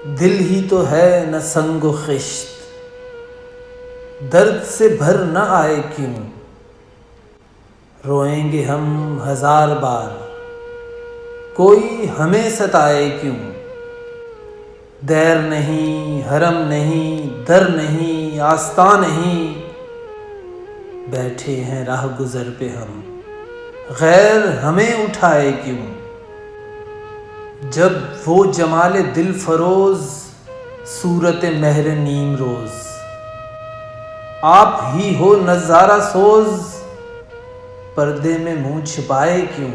دل ہی تو ہے نہ سنگ و خشت، درد سے بھر نہ آئے کیوں؟ روئیں گے ہم ہزار بار، کوئی ہمیں ستائے کیوں؟ دیر نہیں، حرم نہیں، در نہیں، آستاں نہیں، بیٹھے ہیں راہ گزر پہ ہم، غیر ہمیں اٹھائے کیوں؟ جب وہ جمال دل فروز، صورت مہر نیم روز، آپ ہی ہو نظارہ سوز، پردے میں منہ چھپائے کیوں؟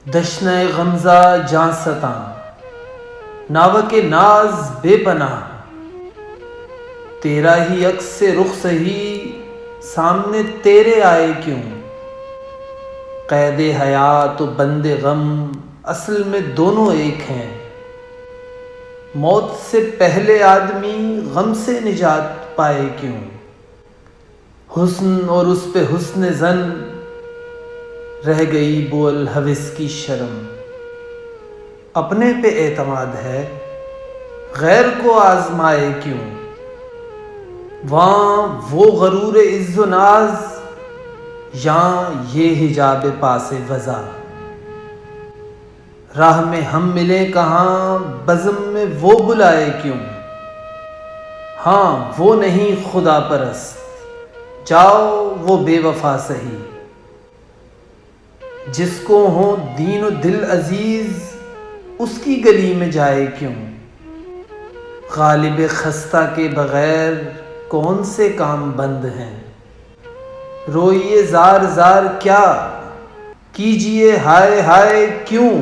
دشنہ غمزہ جاں ستاں، ناوک ناز بے پناہ، تیرا ہی عکس رخ سہی، سامنے تیرے آئے کیوں؟ قید حیات و بند غم، اصل میں دونوں ایک ہیں، موت سے پہلے آدمی غم سے نجات پائے کیوں؟ حسن اور اس پہ حسن زن، رہ گئی بو الحوث کی شرم، اپنے پہ اعتماد ہے غیر کو آزمائے کیوں؟ وہاں وہ غرور عز و ناز، یہاں یہ حجاب پاس وضع، راہ میں ہم ملیں کہاں، بزم میں وہ بلائے کیوں؟ ہاں وہ نہیں خدا پرست، جاؤ وہ بے وفا سہی، جس کو ہو دین و دل عزیز، اس کی گلی میں جائے کیوں؟ غالب خستہ کے بغیر کون سے کام بند ہیں، روئیے زار زار کیا، کیجئے ہائے ہائے کیوں؟